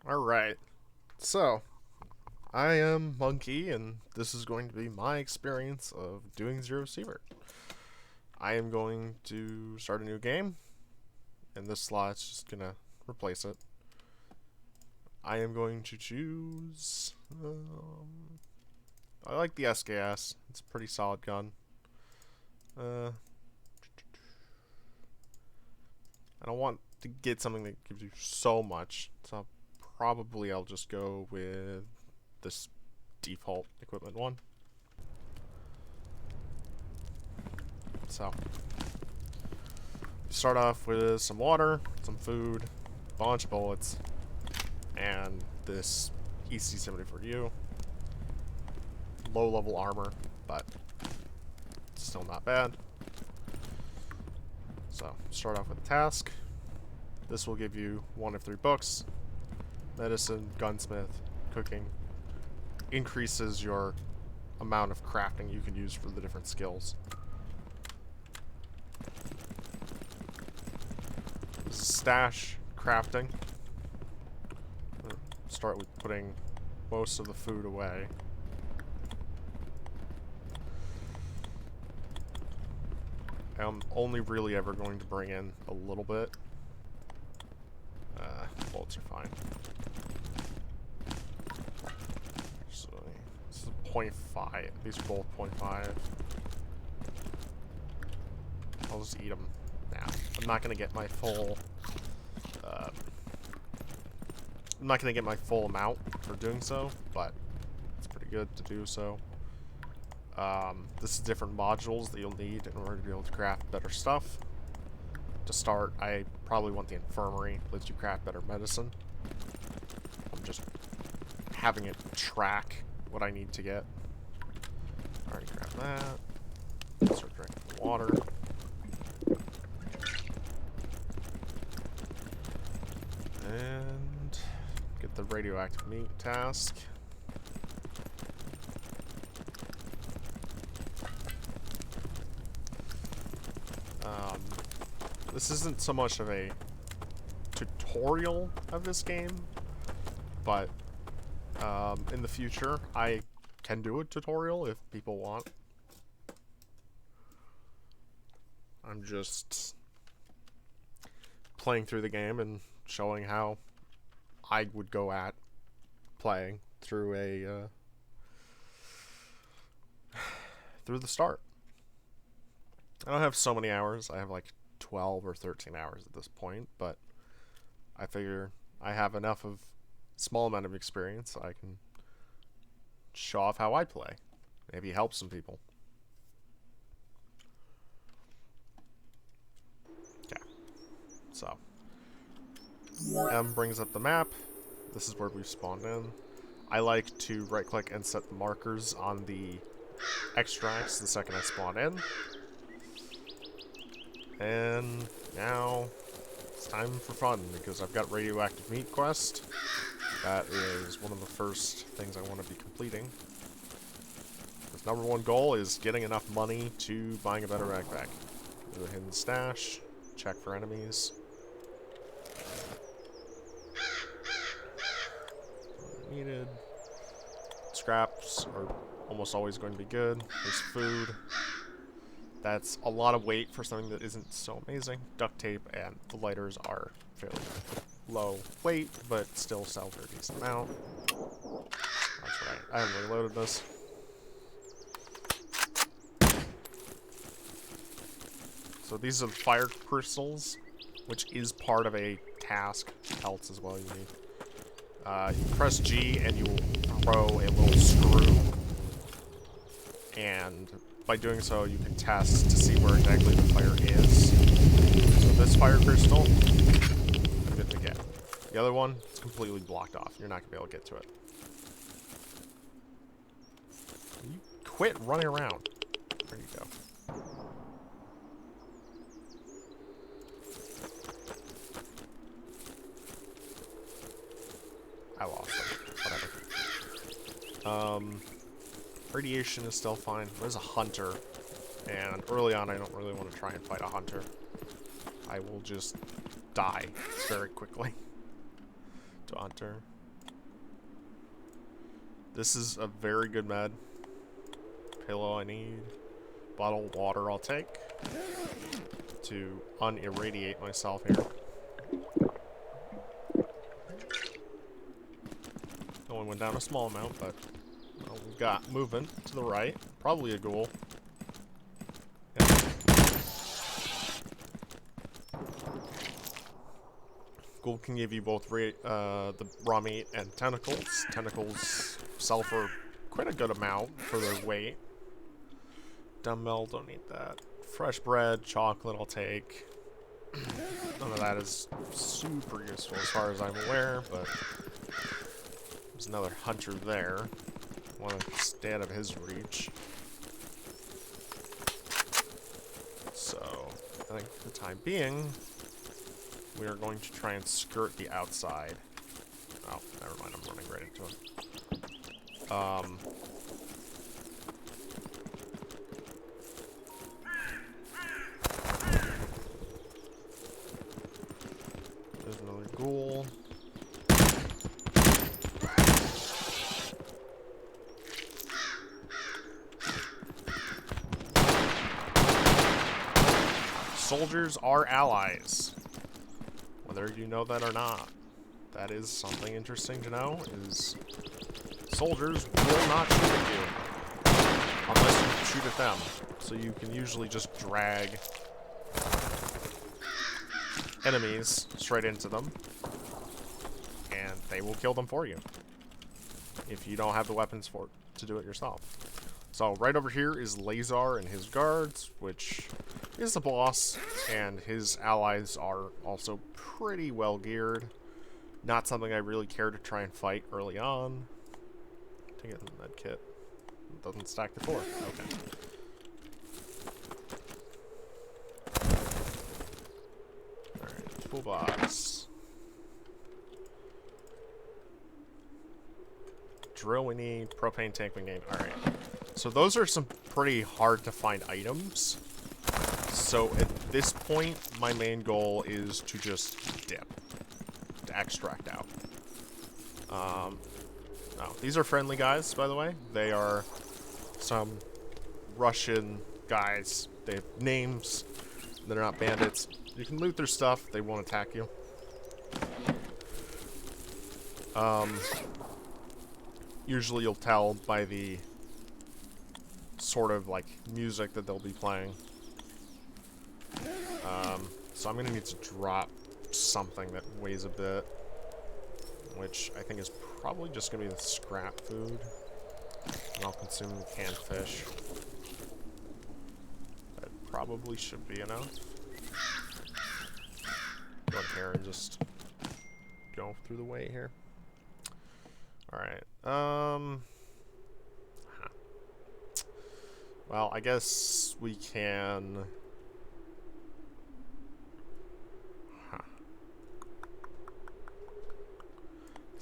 Alright, so I am Monkey, and this is going to be my experience of doing Zero Sievert. I am going to start a new game, and this slot's just gonna replace it. I am going to choose. I like the SKS, it's a pretty solid gun. I don't want to get something that gives you so much, so probably I'll just go with this default equipment one. So, start off with some water, some food, a bunch of bullets, and this EC-74U. Low level armor, but still not bad. So, start off with a task. This will give you 1 of 3 books: medicine, gunsmith, cooking. Increases your amount of crafting you can use for the different skills. This is stash crafting. Start with putting most of the food away. I'm only really ever going to bring in a little bit. Bullets are fine. So, this is 0.5. These are both 0.5. I'll just eat them now. I'm not gonna get my full. I'm not gonna get my full amount for doing so, but it's pretty good to do so. This is different modules that you'll need in order to be able to craft better stuff. To start, I probably want the infirmary. Lets you craft better medicine. I'm just having it track what I need to get. Already grabbed that. Start drinking the water. And get the radioactive meat task. This isn't so much of a tutorial of this game, but in the future I can do a tutorial if people want. I'm just playing through the game and showing how I would go at playing through through the start. I don't have so many hours. I have like 12 or 13 hours at this point, but I figure I have enough of small amount of experience I can show off how I play. Maybe help some people. Okay. So, M brings up the map. This is where we've spawned in. I like to right click and set the markers on the extracts the second I spawn in. And now it's time for fun, because I've got radioactive meat quest. That is one of the first things I want to be completing. The number one goal is getting enough money to buying a better backpack. Do a hidden stash, check for enemies. Needed. Scraps are almost always going to be good. There's food. That's a lot of weight for something that isn't so amazing. Duct tape and the lighters are fairly low weight, but still sell for a decent amount. That's right. I haven't reloaded this. So these are the fire crystals, which is part of a task. Pelts as well you need. You press G and you will throw a little screw. And by doing so, you can test to see where exactly the fire is. So this fire crystal, I'm good to get. The other one, it's completely blocked off. You're not going to be able to get to it. You quit running around. There you go. I lost them. Whatever. Radiation is still fine. There's a hunter, and early on I don't really want to try and fight a hunter. I will just die very quickly. to Hunter. This is a very good med. Pillow I need. Bottle of water I'll take. To unirradiate myself here. Only went down a small amount, but well, we've got movement to the right. Probably a ghoul. Yeah. Ghoul can give you both the raw meat and tentacles. Tentacles sell for quite a good amount for their weight. Dumbbell, don't need that. Fresh bread, chocolate I'll take. None of that is super useful as far as I'm aware, but there's another hunter there. Want to stay out of his reach. So, I think for the time being, we are going to try and skirt the outside. Oh, never mind, I'm running right into him. There's another ghoul. Soldiers are allies. Whether you know that or not. That is something interesting to know, is soldiers will not shoot at you. Unless you shoot at them. So you can usually just drag enemies straight into them. And they will kill them for you. If you don't have the weapons to do it yourself. So right over here is Lazar and his guards, which is the boss, and his allies are also pretty well geared. Not something I really care to try and fight early on. Take it in the med kit. It doesn't stack to 4. Okay. Alright, toolbox. Drill we need, propane tank we need. Alright. So those are some pretty hard to find items. So at this point, my main goal is to just dip. To extract out. No, these are friendly guys, by the way. They are some Russian guys. They have names. They're not bandits. You can loot their stuff. They won't attack you. Usually you'll tell by the sort of like music that they'll be playing. So I'm gonna need to drop something that weighs a bit, which I think is probably just gonna be the scrap food. And I'll consume the canned fish. That probably should be enough. Go in here and just go through the way here. Alright, well, I guess we can...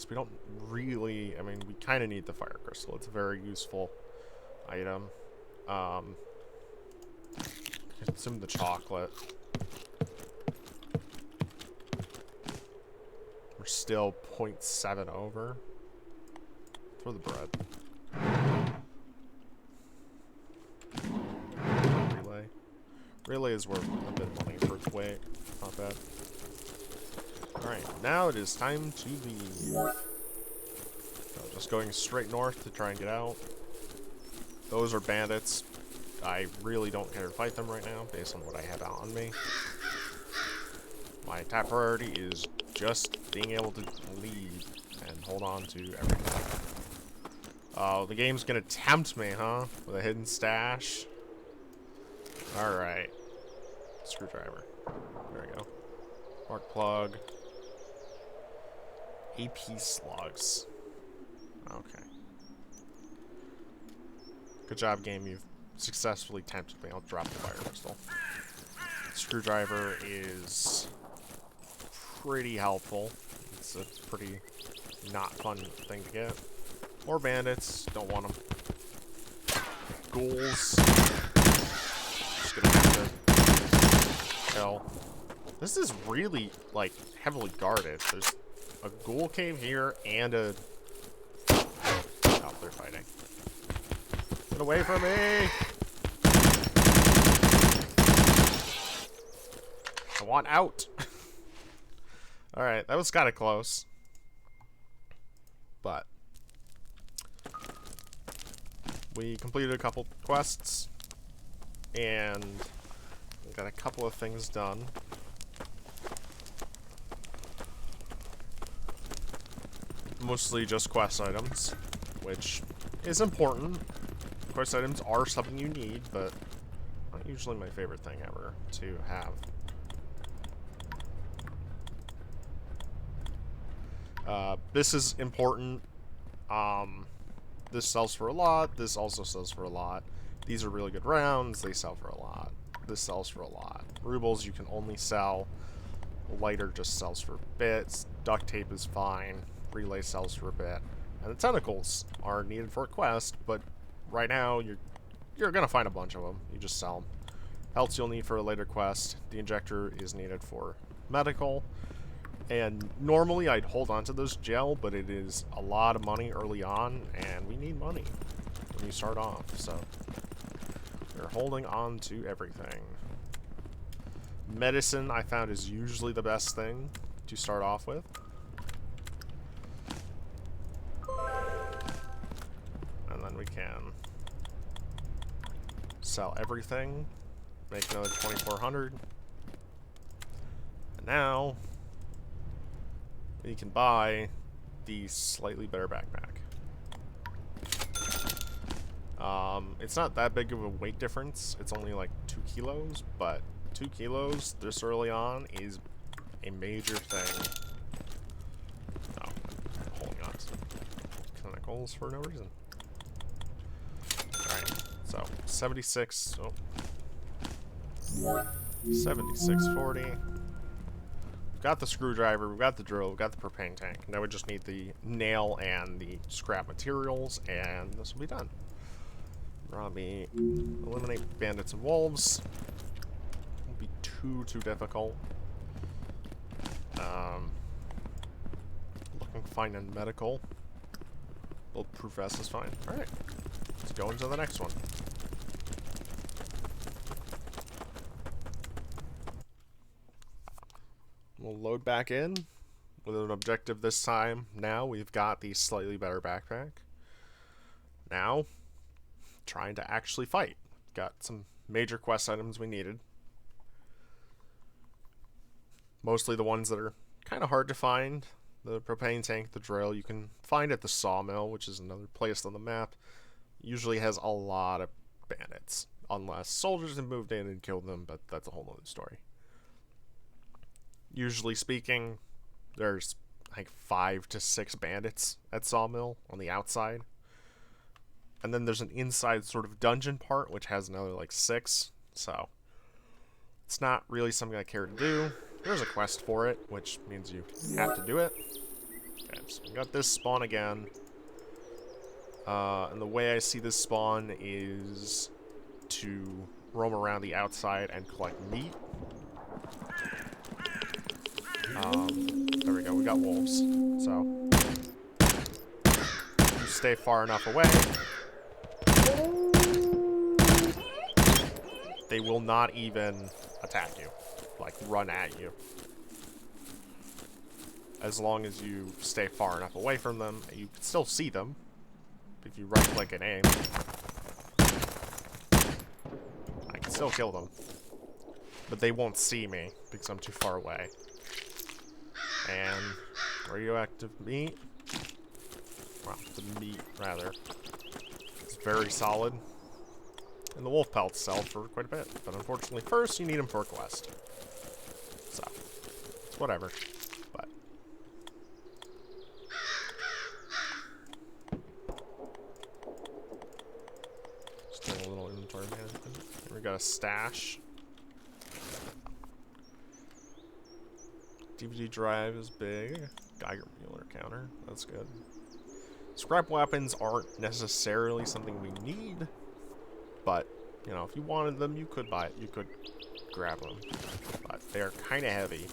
We don't really, I mean, we kind of need the fire crystal. It's a very useful item. Consume the chocolate. We're still 0.7 over. Throw the bread. Relay. Relay is worth a bit of money for its weight. Not bad. Alright, now it is time to leave. So just going straight north to try and get out. Those are bandits. I really don't care to fight them right now, based on what I have on me. My top priority is just being able to leave and hold on to everything. Oh, the game's gonna tempt me, huh? With a hidden stash. Alright. Screwdriver. There we go. Spark plug. AP slugs. Okay. Good job, game. You've successfully tempted me. I'll drop the fire crystal. Screwdriver is pretty helpful. It's a pretty not fun thing to get. More bandits. Don't want them. Ghouls. Just gonna have to kill. This is really, like, heavily guarded. There's a ghoul cave here and a... Oh, they're fighting. Get away from me! I want out! Alright, that was kind of close. But we completed a couple quests and got a couple of things done. Mostly just quest items, which is important. Quest items are something you need, but not usually my favorite thing ever to have. This is important. This sells for a lot. This also sells for a lot. These are really good rounds. They sell for a lot. This sells for a lot. Rubles you can only sell. Lighter just sells for bits. Duct tape is fine. Relay sells for a bit. And the tentacles are needed for a quest, but right now you're gonna find a bunch of them. You just sell them. Pelts you'll need for a later quest. The injector is needed for medical. And normally I'd hold on to this gel, but it is a lot of money early on, and we need money when you start off, so we're holding on to everything. Medicine I found is usually the best thing to start off with. And then we can sell everything, make another 2,400. And now you can buy the slightly better backpack. It's not that big of a weight difference. It's only like 2 kilos, but 2 kilos this early on is a major thing. Oh, I'm holding on to tentacles for no reason. Alright, so 76. Oh. 7640. We've got the screwdriver, we've got the drill, we've got the propane tank. Now we just need the nail and the scrap materials, and this will be done. Robbie, eliminate bandits and wolves. Won't be too difficult. Looking fine in medical. Bulletproof vest is fine. Alright, let's go into the next one. We'll load back in with an objective this time. Now we've got the slightly better backpack. Now, trying to actually fight. Got some major quest items we needed. Mostly the ones that are kind of hard to find. The propane tank, the drill, you can find at the sawmill, which is another place on the map. Usually has a lot of bandits. Unless soldiers have moved in and killed them, but that's a whole other story. Usually speaking, there's like 5 to 6 bandits at Sawmill on the outside. And then there's an inside sort of dungeon part, which has another like 6. So it's not really something I care to do. There's a quest for it, which means you have to do it. Okay, so we got this spawn again. And the way I see this spawn is to roam around the outside and collect meat. There we go, we got wolves. So, you stay far enough away, they will not even attack you, like run at you. As long as you stay far enough away from them, you can still see them. If you right click and aim, I can still kill them. But they won't see me because I'm too far away. And radioactive meat, well, the meat rather, is very solid. And the wolf pelts sell for quite a bit, but unfortunately first you need them for a quest. So, it's whatever, but. Just doing a little inventory management. Here we got a stash. DVD drive is big. Geiger Mueller counter. That's good. Scrap weapons aren't necessarily something we need, but, you know, if you wanted them, you could buy it. You could grab them. But they're kind of heavy.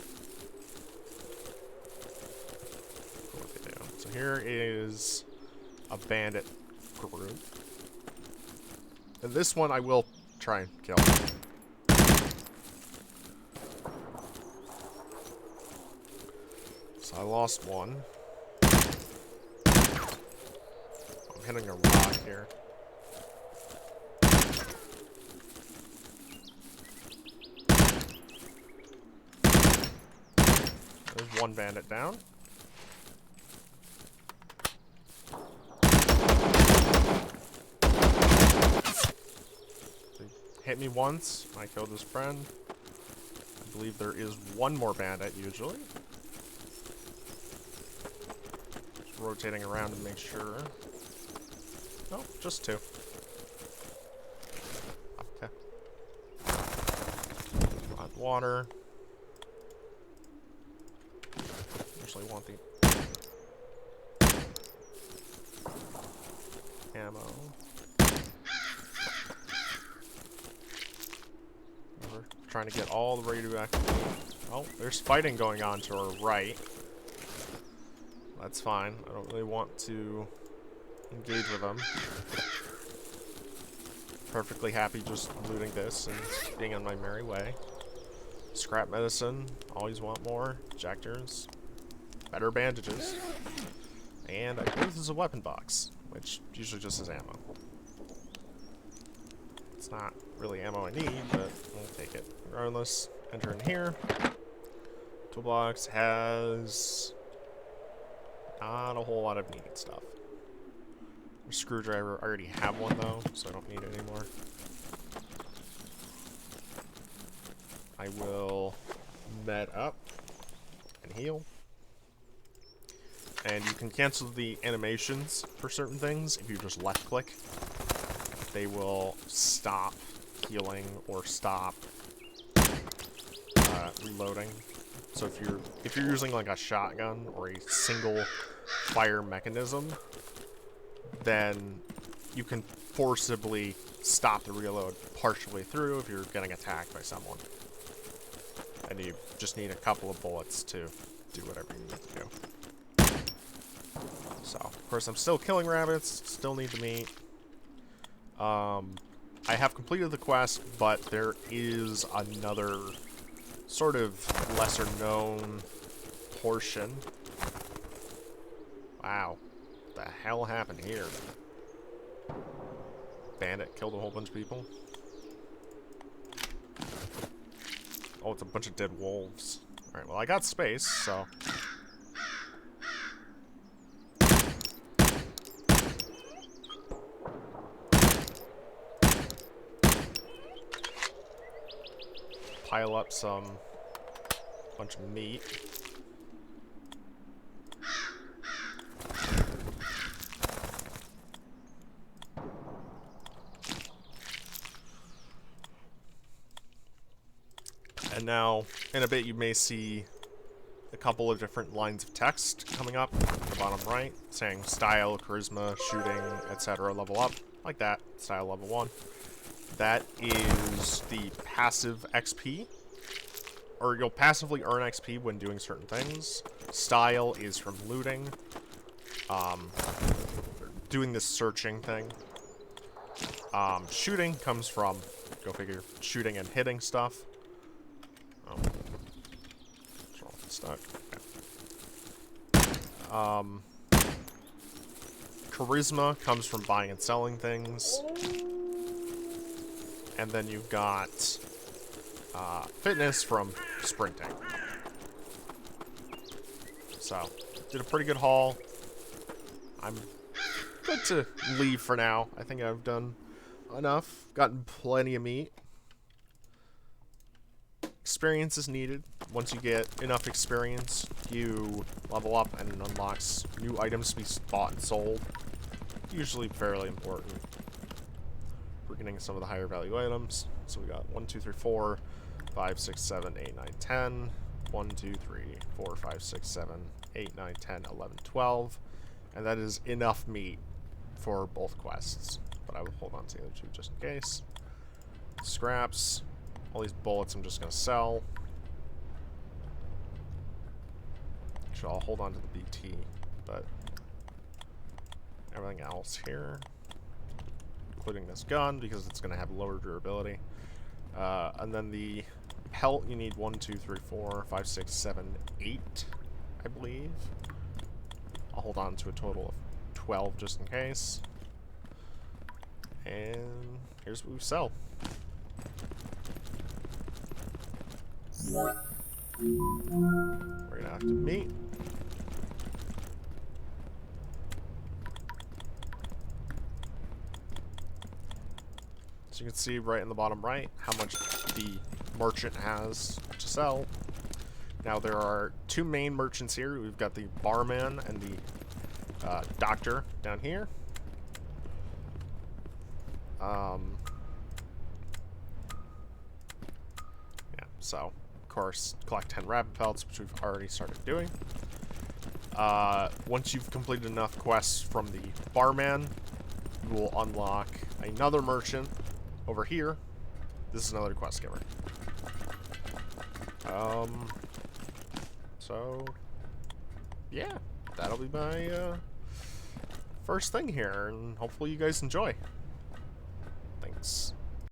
here is a bandit group. And this one I will try and kill. So I lost one. I'm hitting a rock here. There's one bandit down. Hit me once. I killed his friend. I believe there is one more bandit usually. Just rotating around to make sure. Oh, just two. Okay. Add water. Usually want the ammo. Trying to get all the radioactivity. Oh, there's fighting going on to our right. That's fine. I don't really want to engage with them. Perfectly happy just looting this and being on my merry way. Scrap medicine. Always want more. Ejectors. Better bandages. And I believe this is a weapon box, which usually just has ammo. It's not really ammo I need, but I'll take it. Regardless, enter in here. Toolbox has not a whole lot of needed stuff. A screwdriver, I already have one though, so I don't need it anymore. I will med up and heal. And you can cancel the animations for certain things if you just left click. They will stop healing or stop reloading. So if you're using like a shotgun or a single fire mechanism, then you can forcibly stop the reload partially through if you're getting attacked by someone. And you just need a couple of bullets to do whatever you need to do. So, of course, I'm still killing rabbits, still need the meat. I have completed the quest, but there is another sort of lesser known portion. Wow. What the hell happened here? Bandit killed a whole bunch of people. Oh, it's a bunch of dead wolves. Alright, well I got space, so... pile up some bunch of meat. And now, in a bit, you may see a couple of different lines of text coming up at the bottom right, saying style, charisma, shooting, etc. level up, like that, style level 1. That is the passive XP, or you'll passively earn XP when doing certain things. Style is from looting, doing this searching thing. Shooting comes from, go figure, shooting and hitting stuff. Oh, what's wrong with the stuck? Okay. Charisma comes from buying and selling things. And then you've got fitness from sprinting. So, did a pretty good haul. I'm good to leave for now. I think I've done enough. Gotten plenty of meat. Experience is needed. Once you get enough experience, you level up and it unlocks new items to be bought and sold. Usually fairly important. We're getting some of the higher value items. So we got 1, 2, 3, 4, 5, 6, 7, 8, 9, 10. 1, 2, 3, 4, 5, 6, 7, 8, 9, 10, 11, 12. And that is enough meat for both quests. But I will hold on to the other two just in case. Scraps. All these bullets I'm just going to sell. Actually, I'll hold on to the BT. But everything else here, including this gun because it's going to have lower durability. And then the pelt, you need 1, 2, 3, 4, 5, 6, 7, 8, I believe. I'll hold on to a total of 12 just in case. And here's what we sell. We're gonna have to meet. So you can see right in the bottom right how much the merchant has to sell. Now there are two main merchants here. We've got the barman and the doctor down here. Yeah, so of course collect 10 rabbit pelts, which we've already started doing. Once you've completed enough quests from the barman, you will unlock another merchant over here. This is another quest giver. So yeah, that'll be my first thing here, and hopefully you guys enjoy. Thanks.